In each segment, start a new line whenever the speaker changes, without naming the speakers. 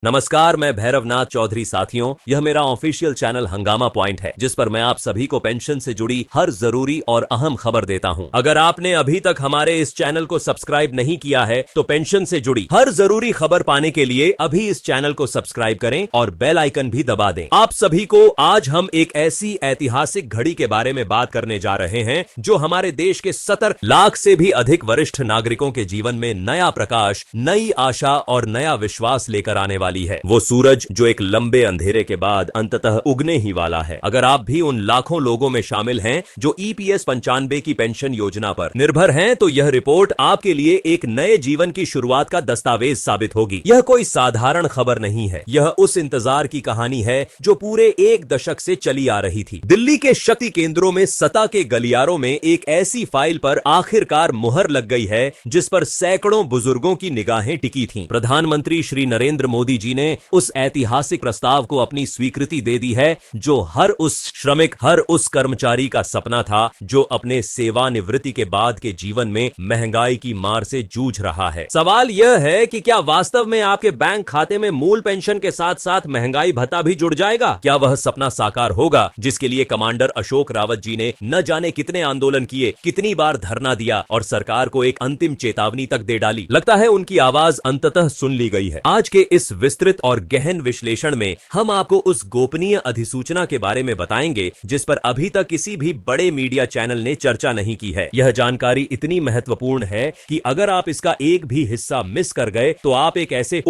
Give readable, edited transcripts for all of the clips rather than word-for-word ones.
नमस्कार, मैं भैरवनाथ चौधरी। साथियों, यह मेरा ऑफिशियल चैनल हंगामा पॉइंट है, जिस पर मैं आप सभी को पेंशन से जुड़ी हर जरूरी और अहम खबर देता हूं। अगर आपने अभी तक हमारे इस चैनल को सब्सक्राइब नहीं किया है तो पेंशन से जुड़ी हर जरूरी खबर पाने के लिए अभी इस चैनल को सब्सक्राइब करें और बेल आइकन भी दबा दें। आप सभी को आज हम एक ऐसी ऐतिहासिक घड़ी के बारे में बात करने जा रहे हैं जो हमारे देश के 70 लाख से भी अधिक वरिष्ठ नागरिकों के जीवन में नया प्रकाश, नई आशा और नया विश्वास लेकर आने वाली है। वो सूरज जो एक लंबे अंधेरे के बाद अंततः उगने ही वाला है। अगर आप भी उन लाखों लोगों में शामिल हैं जो ईपीएस 95 की पेंशन योजना पर निर्भर हैं, तो यह रिपोर्ट आपके लिए एक नए जीवन की शुरुआत का दस्तावेज साबित होगी। यह कोई साधारण खबर नहीं है, यह उस इंतजार की कहानी है जो पूरे एक दशक से चली आ रही थी। दिल्ली के शक्ति केंद्रों में सत्ता के गलियारों में एक ऐसी फाइल पर आखिरकार मुहर लग गई है जिस पर सैकड़ों बुजुर्गों की निगाहें टिकी थीं। प्रधानमंत्री श्री नरेंद्र मोदी जी ने उस ऐतिहासिक प्रस्ताव को अपनी स्वीकृति दे दी है जो हर उस श्रमिक, हर उस कर्मचारी का सपना था जो अपने सेवानिवृत्ति के बाद के जीवन में महंगाई की मार से जूझ रहा है। सवाल यह है कि क्या वास्तव में आपके बैंक खाते में मूल पेंशन के साथ साथ महंगाई भत्ता भी जुड़ जाएगा? क्या वह सपना साकार होगा जिसके लिए कमांडर अशोक रावत जी ने न जाने कितने आंदोलन किए, कितनी बार धरना दिया और सरकार को एक अंतिम चेतावनी तक दे डाली? लगता है उनकी आवाज अंततः सुन ली गई है। आज के इस विस्तृत और गहन विश्लेषण में हम आपको उस गोपनीय अधिसूचना के बारे में बताएंगे जिस पर अभी तक किसी भी बड़े मीडिया चैनल ने चर्चा नहीं की है। यह जानकारी इतनी महत्वपूर्ण है कि अगर आप इसका एक भी हिस्सा मिस कर गए तो आप एक ऐसे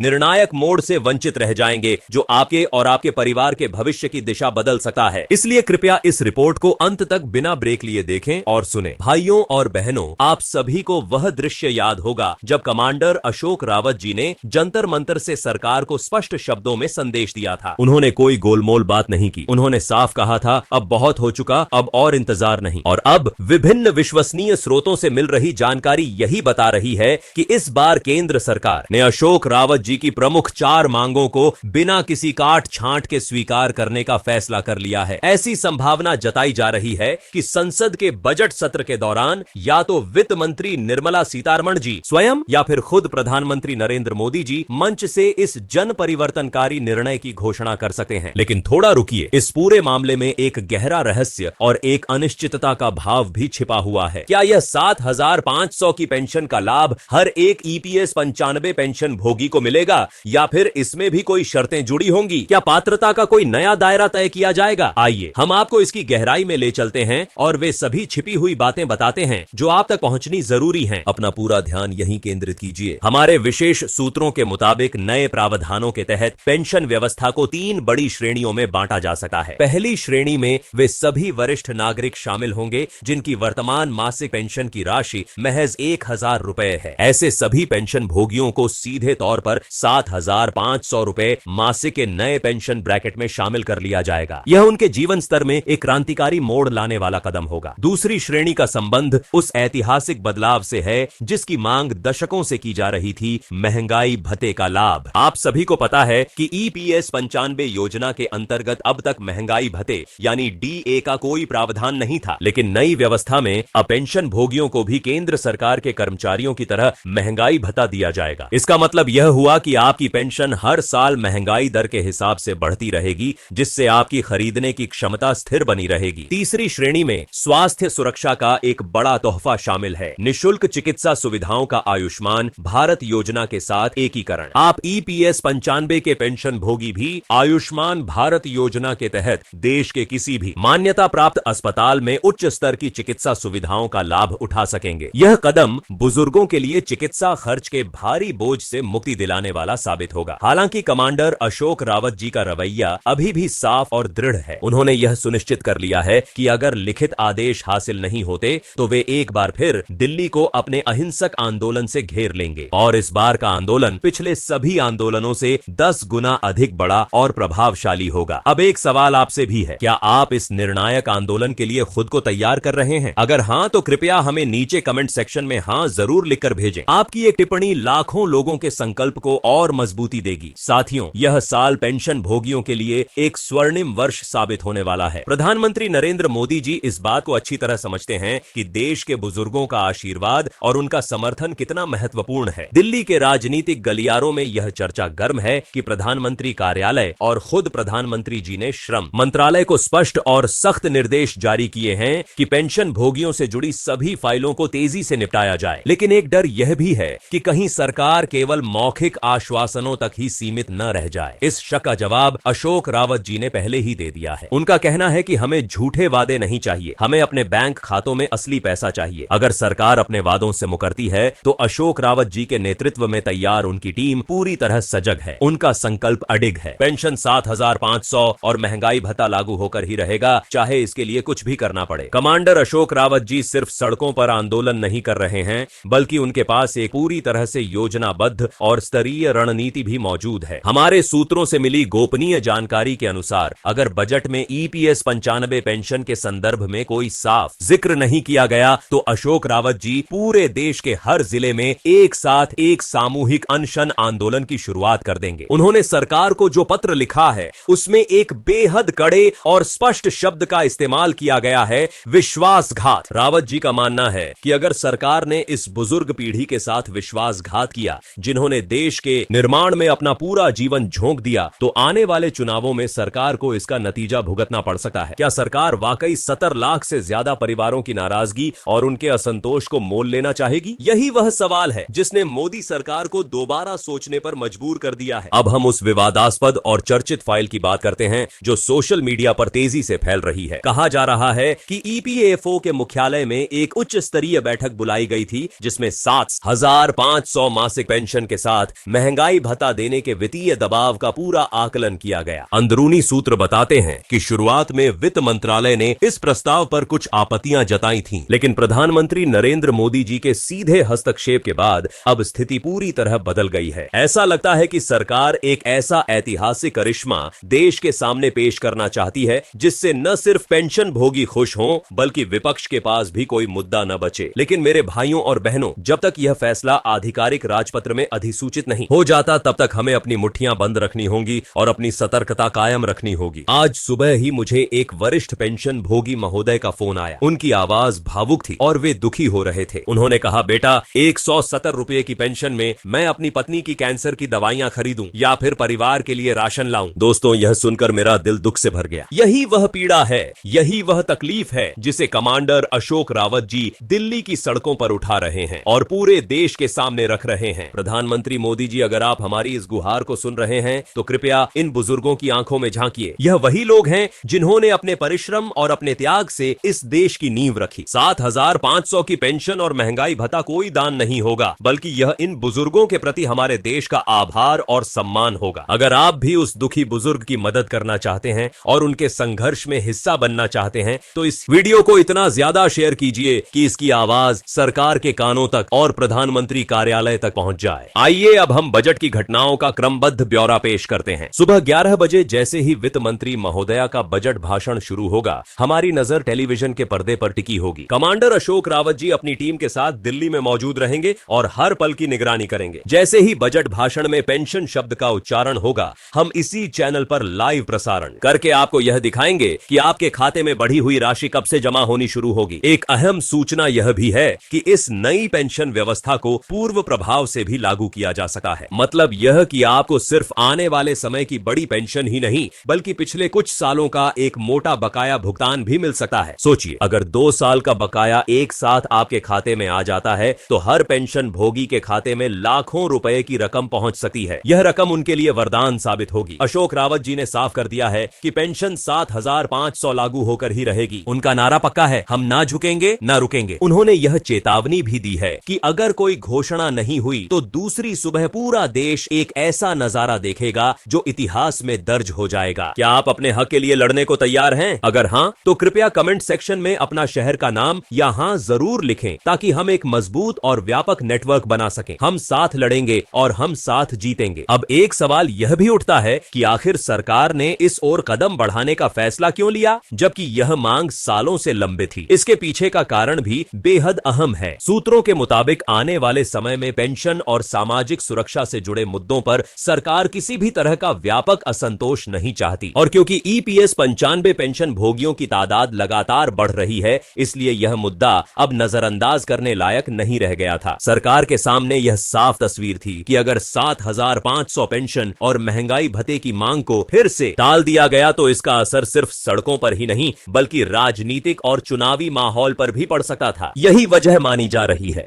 निर्णायक मोड़ से वंचित रह जाएंगे जो आपके और आपके परिवार के भविष्य की दिशा बदल सकता है। इसलिए कृपया इस रिपोर्ट को अंत तक बिना ब्रेक लिए देखें और सुने। भाइयों और बहनों, आप सभी को वह दृश्य याद होगा जब कमांडर अशोक रावत जी ने जंतर मंतर से सरकार को स्पष्ट शब्दों में संदेश दिया था। उन्होंने कोई गोलमोल बात नहीं की। उन्होंने साफ कहा था, अब बहुत हो चुका, अब और इंतजार नहीं। और अब विभिन्न विश्वसनीय स्रोतों से मिल रही जानकारी यही बता रही है कि इस बार केंद्र सरकार ने अशोक रावत जी की प्रमुख 4 मांगों को बिना किसी काट छांट के स्वीकार करने का फैसला कर लिया है। ऐसी संभावना जताई जा रही है कि संसद के बजट सत्र के दौरान या तो वित्त मंत्री निर्मला सीतारमण जी स्वयं या फिर खुद प्रधानमंत्री नरेंद्र मोदी जी मंच से इस जन परिवर्तनकारी निर्णय की घोषणा कर सकते हैं। लेकिन थोड़ा रुकिए, इस पूरे मामले में एक गहरा रहस्य और एक अनिश्चितता का भाव भी छिपा हुआ है। क्या यह 7,500 की पेंशन का लाभ हर एक ईपीएस 95 पेंशन भोगी को मिलेगा या फिर इसमें भी कोई शर्तें जुड़ी होंगी? क्या पात्रता का कोई नया दायरा तय किया जाएगा? आइए हम आपको इसकी गहराई में ले चलते हैं और वे सभी छिपी हुई बातें बताते हैं जो आप तक पहुंचनी जरूरी है। अपना पूरा ध्यान यहीं केंद्रित कीजिए। हमारे विशेष सूत्रों के मुताबिक नए प्रावधानों के तहत पेंशन व्यवस्था को 3 बड़ी श्रेणियों में बांटा जा सकता है। पहली श्रेणी में वे सभी वरिष्ठ नागरिक शामिल होंगे जिनकी वर्तमान मासिक पेंशन की राशि महज 1,000 रुपए है। ऐसे सभी पेंशन भोगियों को सीधे तौर पर 7,500 रुपए मासिक के नए पेंशन ब्रैकेट में शामिल कर लिया जाएगा। यह उनके जीवन स्तर में एक क्रांतिकारी मोड़ लाने वाला कदम होगा। दूसरी श्रेणी का संबंध उस ऐतिहासिक बदलाव से है जिसकी मांग दशकों से की जा रही थी, महंगाई भत्ते का लाभ। आप सभी को पता है कि ईपीएस 95 योजना के अंतर्गत अब तक महंगाई भत्ते यानी डीए का कोई प्रावधान नहीं था, लेकिन नई व्यवस्था में अब पेंशन भोगियों को भी केंद्र सरकार के कर्मचारियों की तरह महंगाई भत्ता दिया जाएगा। इसका मतलब यह हुआ कि आपकी पेंशन हर साल महंगाई दर के हिसाब से बढ़ती रहेगी, जिससे आपकी खरीदने की क्षमता स्थिर बनी रहेगी। तीसरी श्रेणी में स्वास्थ्य सुरक्षा का एक बड़ा तोहफा शामिल है। निःशुल्क चिकित्सा सुविधाओं का आयुष्मान भारत योजना के साथ एकीकरण। आप ईपीएस 95 के पेंशन भोगी भी आयुष्मान भारत योजना के तहत देश के किसी भी मान्यता प्राप्त अस्पताल में उच्च स्तर की चिकित्सा सुविधाओं का लाभ उठा सकेंगे। यह कदम बुजुर्गों के लिए चिकित्सा खर्च के भारी बोझ से मुक्ति दिलाने वाला साबित होगा। हालांकि कमांडर अशोक रावत जी का रवैया अभी भी साफ और दृढ़ है। उन्होंने यह सुनिश्चित कर लिया है कि अगर लिखित आदेश हासिल नहीं होते तो वे एक बार फिर दिल्ली को अपने अहिंसक आंदोलन से घेर लेंगे और इस बार का आंदोलन पिछले सभी आंदोलनों से 10 गुना अधिक बड़ा और प्रभावशाली होगा। अब एक सवाल आपसे भी है, क्या आप इस निर्णायक आंदोलन के लिए खुद को तैयार कर रहे हैं? अगर हां तो कृपया हमें नीचे कमेंट सेक्शन में हां जरूर लिखकर भेजें। आपकी एक टिप्पणी लाखों लोगों के संकल्प को और मजबूती देगी। साथियों, यह साल पेंशन भोगियों के लिए एक स्वर्णिम वर्ष साबित होने वाला है। प्रधानमंत्री नरेंद्र मोदी जी इस बात को अच्छी तरह समझते हैं कि देश के बुजुर्गों का आशीर्वाद और उनका समर्थन कितना महत्वपूर्ण है। दिल्ली के राजनीतिक गलियारों में यह चर्चा गर्म है कि प्रधानमंत्री कार्यालय और खुद प्रधानमंत्री जी ने श्रम मंत्रालय को स्पष्ट और सख्त निर्देश जारी किए हैं कि पेंशन भोगियों से जुड़ी सभी फाइलों को तेजी से निपटाया जाए। लेकिन एक डर यह भी है कि कहीं सरकार केवल मौखिक आश्वासनों तक ही सीमित न रह जाए। इस शक का जवाब अशोक रावत जी ने पहले ही दे दिया है। उनका कहना है कि हमें झूठे वादे नहीं चाहिए, हमें अपने बैंक खातों में असली पैसा चाहिए। अगर सरकार अपने वादों से मुकरती है तो अशोक रावत जी के नेतृत्व में तैयार उनकी टीम पूरी तरह सजग है। उनका संकल्प अडिग है। पेंशन 7,500 और महंगाई भत्ता लागू होकर ही रहेगा, चाहे इसके लिए कुछ भी करना पड़े। कमांडर अशोक रावत जी सिर्फ सड़कों पर आंदोलन नहीं कर रहे हैं, बल्कि उनके पास एक पूरी तरह से योजनाबद्ध और स्तरीय रणनीति भी मौजूद है। हमारे सूत्रों से मिली गोपनीय जानकारी के अनुसार अगर बजट में ईपीएस 95 पेंशन के संदर्भ में कोई साफ जिक्र नहीं किया गया तो अशोक रावत जी पूरे देश के हर जिले में एक साथ एक सामूहिक अनशन आंदोलन की शुरुआत कर देंगे। उन्होंने सरकार को जो पत्र लिखा है उसमें एक बेहद कड़े और स्पष्ट शब्द का इस्तेमाल किया गया है, विश्वासघात। रावत जी का मानना है कि अगर सरकार ने इस बुजुर्ग पीढ़ी के साथ विश्वासघात किया, जिन्होंने देश के निर्माण में अपना पूरा जीवन झोंक दिया, तो आने वाले चुनावों में सरकार को इसका नतीजा भुगतना पड़ सकता है। क्या सरकार वाकई 70 लाख से ज्यादा परिवारों की नाराजगी और उनके असंतोष को मोल लेना चाहेगी? यही वह सवाल है जिसने मोदी सरकार को दोबारा सोचने पर मजबूर कर दिया है। अब हम उस विवादास्पद और चर्चित फाइल की बात करते हैं जो सोशल मीडिया पर तेजी से फैल रही है। कहा जा रहा है कि ईपीएफओ के मुख्यालय में एक उच्च स्तरीय बैठक बुलाई गई थी जिसमें 7,500 मासिक पेंशन के साथ महंगाई भत्ता देने के वित्तीय दबाव का पूरा आकलन किया गया। अंदरूनी सूत्र बताते हैं कि शुरुआत में वित्त मंत्रालय ने इस प्रस्ताव पर कुछ आपत्तियां जताई थीं, लेकिन प्रधानमंत्री नरेंद्र मोदी जी के सीधे हस्तक्षेप के बाद अब स्थिति पूरी तरह बदल गई है। ऐसा लगता है कि सरकार एक ऐसा ऐतिहासिक करिश्मा देश के सामने पेश करना चाहती है जिससे न सिर्फ पेंशन भोगी खुश हों बल्कि विपक्ष के पास भी कोई मुद्दा न बचे। लेकिन मेरे भाइयों और बहनों, जब तक यह फैसला आधिकारिक राजपत्र में अधिसूचित नहीं हो जाता तब तक हमें अपनी मुट्ठियां बंद रखनी होंगी और अपनी सतर्कता कायम रखनी होगी। आज सुबह ही मुझे एक वरिष्ठ पेंशन भोगी महोदय का फोन आया। उनकी आवाज भावुक थी और वे दुखी हो रहे थे। उन्होंने कहा, बेटा 170 रुपए की पेंशन में मैं अपनी पत्नी की कैंसर की दवाइयां खरीदूं या फिर परिवार के लिए राशन लाऊं। दोस्तों, यह सुनकर मेरा दिल दुख से भर गया। यही वह पीड़ा है, यही वह तकलीफ है जिसे कमांडर अशोक रावत जी दिल्ली की सड़कों पर उठा रहे हैं और पूरे देश के सामने रख रहे हैं। प्रधानमंत्री मोदी जी, अगर आप हमारी इस गुहार को सुन रहे हैं तो कृपया इन बुजुर्गों की आंखों में झांकिए। यह वही लोग हैं जिन्होंने अपने परिश्रम और अपने त्याग से इस देश की नींव रखी। 7,500 की पेंशन और महंगाई भत्ता कोई दान नहीं होगा, बल्कि यह इन बुजुर्गों के प्रति हमारे देश का आभार और सम्मान होगा। अगर आप भी उस दुखी बुजुर्ग की मदद करना चाहते हैं और उनके संघर्ष में हिस्सा बनना चाहते हैं तो इस वीडियो को इतना ज्यादा शेयर कीजिए कि इसकी आवाज सरकार के कानों तक और प्रधानमंत्री कार्यालय तक पहुंच जाए। आइए अब हम बजट की घटनाओं का क्रमबद्ध ब्यौरा पेश करते हैं। सुबह 11 बजे जैसे ही वित्त मंत्री महोदया का बजट भाषण शुरू होगा, हमारी नजर टेलीविजन के पर्दे पर टिकी होगी। कमांडर अशोक रावत जी अपनी टीम के साथ दिल्ली में मौजूद रहेंगे और हर पल की निगरानी करेंगे। जैसे ही बजट भाषण में पेंशन शब्द का उच्चारण होगा, हम इसी चैनल पर लाइव प्रसारण करके आपको यह दिखाएंगे कि आपके खाते में बढ़ी हुई राशि कब से जमा होनी शुरू होगी। एक अहम सूचना यह भी है कि इस नई पेंशन व्यवस्था को पूर्व प्रभाव से भी लागू किया जा सका है। मतलब यह कि आपको सिर्फ आने वाले समय की बड़ी पेंशन ही नहीं बल्कि पिछले कुछ सालों का एक मोटा बकाया भुगतान भी मिल सकता है। सोचिए, अगर 2 साल का बकाया एक साथ आपके खाते में आ जाता है तो हर पेंशन भोगी के खाते में लाखों रुपए की रकम पहुंच सकती है। यह रकम उनके लिए वरदान साबित होगी। अशोक रावत जी ने साफ कर दिया है कि पेंशन 7,500 लागू होकर ही रहेगी। उनका नारा पक्का है, हम ना झुकेंगे ना रुकेंगे। उन्होंने यह चेतावनी भी दी है कि अगर कोई घोषणा नहीं हुई तो दूसरी सुबह पूरा देश एक ऐसा नजारा देखेगा जो इतिहास में दर्ज हो जाएगा। क्या आप अपने हक के लिए लड़ने को तैयार हैं? अगर हां तो कृपया कमेंट सेक्शन में अपना शहर का नाम या हां जरूर लिखें ताकि हम एक मजबूत और व्यापक नेटवर्क बना सकें। हम साथ लड़ेंगे और हम साथ जीतेंगे। अब एक सवाल यह भी उठता है कि आखिर सरकार ने इस ओर कदम बढ़ाने का फैसला क्यों लिया जबकि यह मांग सालों से लंबी थी। इसके पीछे का कारण भी बेहद अहम है। सूत्रों के मुताबिक आने वाले समय में पेंशन और सामाजिक सुरक्षा से जुड़े मुद्दों पर सरकार किसी भी तरह का व्यापक असंतोष नहीं चाहती और क्योंकि ईपीएस 95 पेंशन भोगियों की तादाद लगातार बढ़ रही है, इसलिए यह मुद्दा अब नजरअंदाज करने लायक नहीं रह गया था। सरकार के सामने यह साफ तस्वीर थी कि अगर 7,500 पेंशन और महंगाई भत्ते की मांग को फिर से टाल दिया गया तो इसका असर सिर्फ सड़कों पर ही नहीं बल्कि राजनीतिक और चुनावी माहौल पर भी पड़ सकता था। यही वजह मानी जा रही है